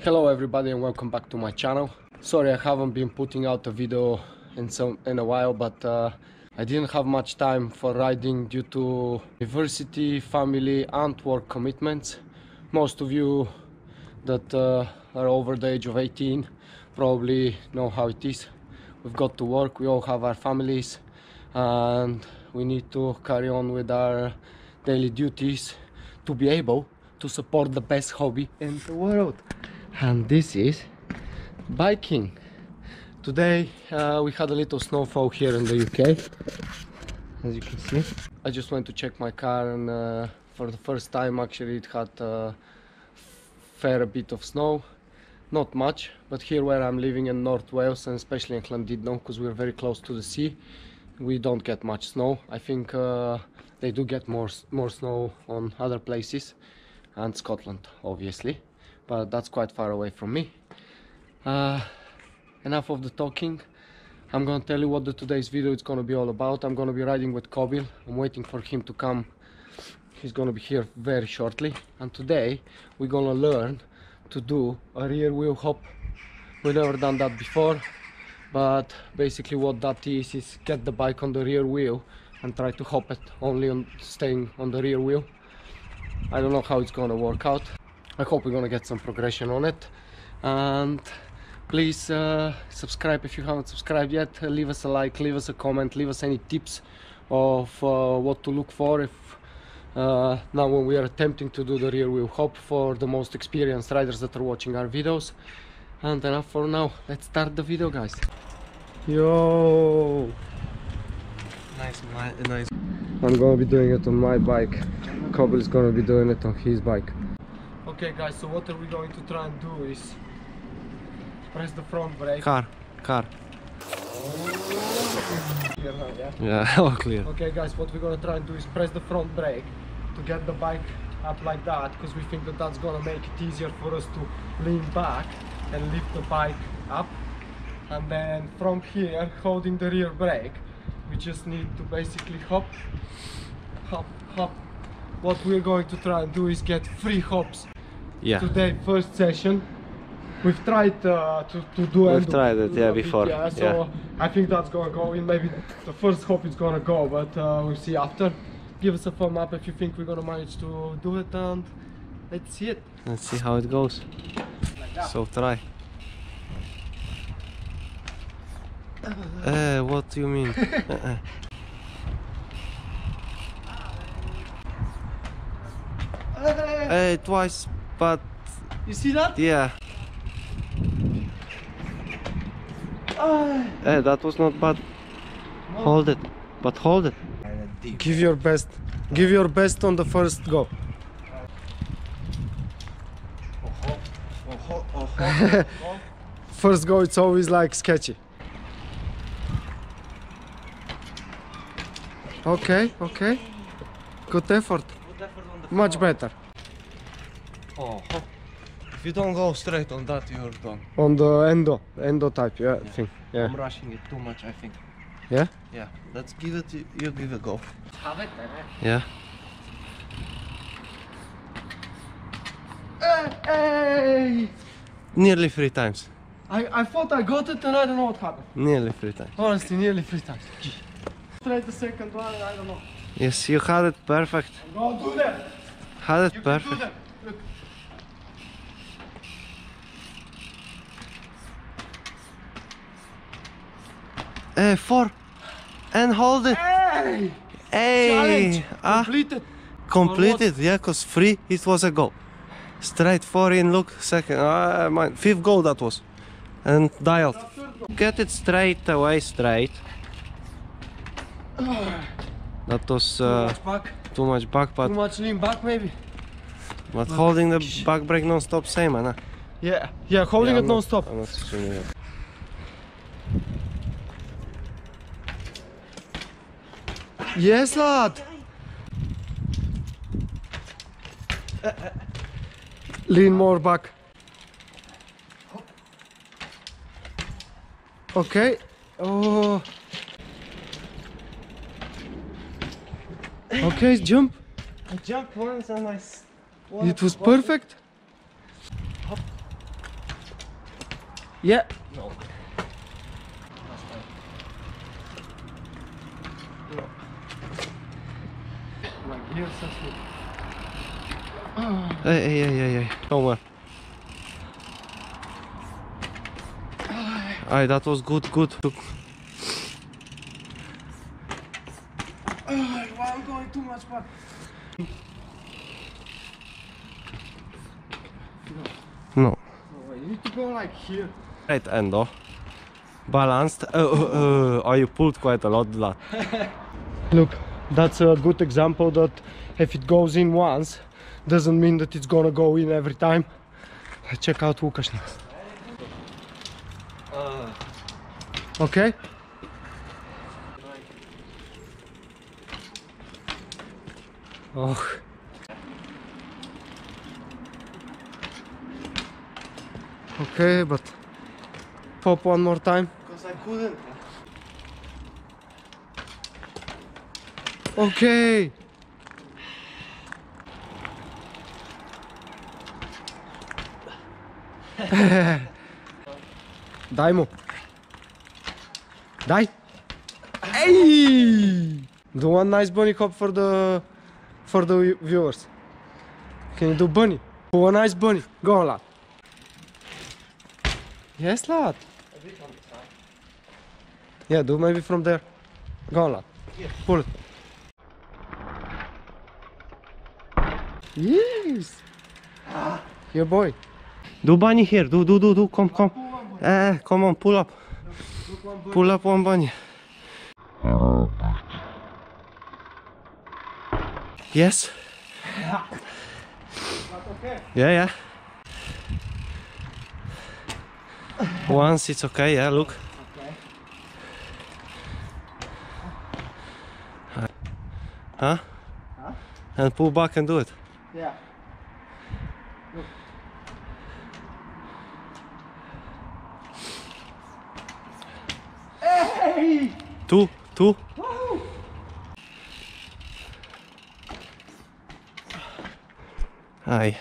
Hello everybody and welcome back to my channel. Sorry I haven't been putting out a video in a while, but I didn't have much time for riding due to university, family and work commitments. Most of you that are over the age of 18 probably know how it is. We've got to work, we all have our families and we need to carry on with our daily duties to be able to support the best hobby in the world. And this is biking. Today we had a little snowfall here in the UK, as you can see. I just went to check my car and for the first time actually it had a fair bit of snow. Not much, but here where I'm living in North Wales and especially in Llandudno, because we're very close to the sea, we don't get much snow. I think they do get more snow on other places and Scotland obviously, but that's quite far away from me. Enough of the talking. I'm gonna tell you what today's video is gonna be all about. I'm gonna be riding with Kobyl. I'm waiting for him to come. He's gonna be here very shortly, and today we're gonna learn to do a rear wheel hop. We've never done that before, but basically what that is get the bike on the rear wheel and try to hop it only on staying on the rear wheel. I don't know how it's gonna work out. I hope we're gonna get some progression on it. And please subscribe if you haven't subscribed yet. Leave us a like, leave us a comment, leave us any tips of what to look for if now when we are attempting to do the rear wheel hop for the most experienced riders that are watching our videos. And enough for now, let's start the video, guys. Yo! Nice. I'm gonna be doing it on my bike. Kobyl is gonna be doing it on his bike. Okay guys, so what are we going to try and do is press the front brake. Car. Clear now, yeah? Yeah, all clear. Okay guys, what we're gonna try and do is press the front brake to get the bike up like that, because we think that that's gonna make it easier for us to lean back and lift the bike up. And then from here, holding the rear brake, we just need to basically hop. What we're going to try and do is get 3 hops. Yeah. Today, first session. We've tried to do it. We've tried it, yeah, before. Yeah, so yeah. I think that's gonna go in. Maybe the first hop is gonna go, but we'll see after. Give us a thumb up if you think we're gonna manage to do it, and let's see it. Let's see how it goes. Like so try. What do you mean? Twice, but you see that? Yeah. That was not bad. No. Hold it, but hold it. Give your best. Give your best on the first go. First go, it's always like sketchy. Okay. Good effort. Much better. If you don't go straight on that, you're done. On the endo type, yeah. I think. Yeah. I'm rushing it too much, I think. Yeah? Yeah. Let's give it. You give it a go. Have it, yeah. Hey! Nearly 3 times. I thought I got it and I don't know what happened. Nearly 3 times. Honestly, nearly 3 times. Straight the second one, I don't know. Yes, you had it perfect. I'm gonna do that. Had it perfect. Look. 4 and hold it. Hey! Challenge completed, yeah, because 3 it was a go. Straight 4 in, look, second, mine, 5th goal that was. And dialed. Get it straight away, straight. That was too much back, but too much lean back maybe. But holding the back brake non-stop, same, man. Yeah, holding it non-stop. Yes, lad. Lean more back. Okay. Oh. Okay, jump. I jumped once and it was perfect. Hop. Yeah. No. My gears are slipping. Hey. Come on. Aye, that was good. Why I'm going too much back? No. You need to go like here. Right end though. Balanced. Oh, you pulled quite a lot that. Look, that's a good example that if it goes in once, doesn't mean that it's gonna go in every time. Check out Łukasz now. Okay? Oh. Okay, but pop one more time. Because I couldn't. Okay. Daj mu. Daj. Hey! Do one nice bunny hop for the viewers. Can you do bunny? Do a nice bunny. Go on, lad. Yes, lad. Yeah, do maybe from there. Go on, lad. Yes. Pull it. Yes. Your boy. Do bunny here. Do. Come. Come on, pull up. Pull up one bunny. Yes. Okay. Yeah. Once it's okay, yeah, look. Okay. Huh? And pull back and do it. Yeah. Look. Hey! Two. Woohoo! Aye.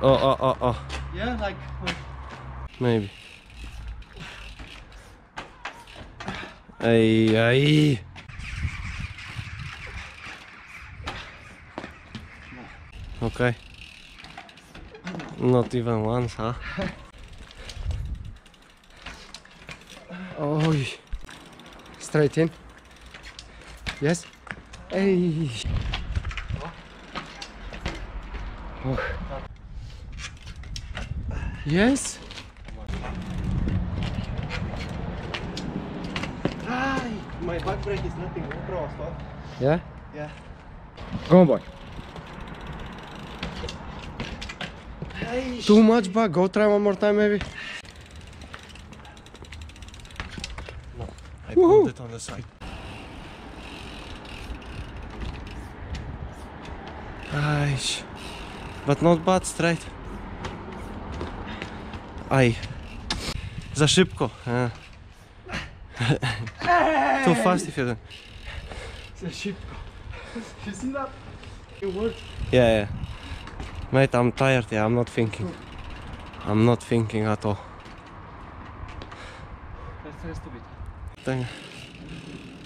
Oh. Yeah, like. Maybe. Aye. Okay. Not even once, huh? Oh. Straight in. Yes. Hey. Oh. Yes. My back brake is nothing. GoPro, Yeah. Yeah. Go on, boy. Too much back. Go try one more time, maybe. No, I pulled it on the side. Aish. But not bad, straight. Aj. Za szybko. Too fast if you don't. Za szybko. You see that? It works. Yeah. Mate, I'm tired, yeah, I'm not thinking. I'm not thinking at all. Let's rest a bit. Then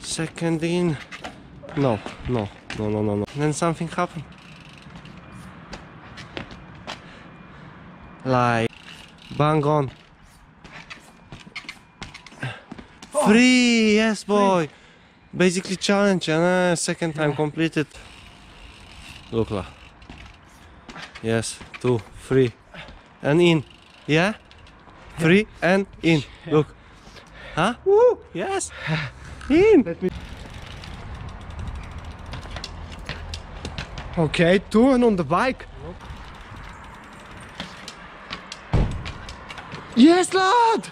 second in. No. Then something happened. Like bang on. Free, yes boy. Basically challenge and second time completed. Look la. Yes, 2, 3 and in. Yeah? 3 and in. Look. Huh? Woo! Yes! In! Let me. Okay, 2 and on the bike. Yes, lad!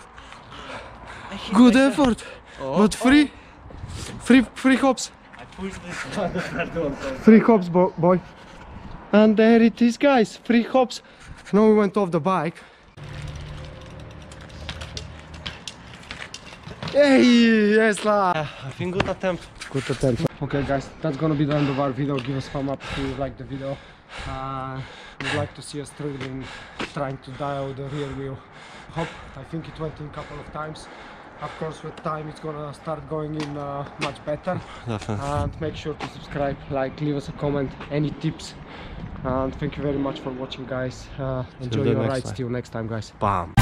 Good effort. But free hops. I pushed this. Free hops, boy. And there it is, guys. Free hops. Now we went off the bike. Hey, yes, la. I think good attempt. Good attempt. Okay, guys, that's gonna be the end of our video. Give us a thumb up if you like the video. Would like to see us struggling, trying to dial the rear wheel. I think it went in a couple of times. Of course, with time it's gonna start going in much better. Definitely. And make sure to subscribe, like, leave us a comment, any tips. And thank you very much for watching, guys. Enjoy your rides. Till next time, guys. Bam.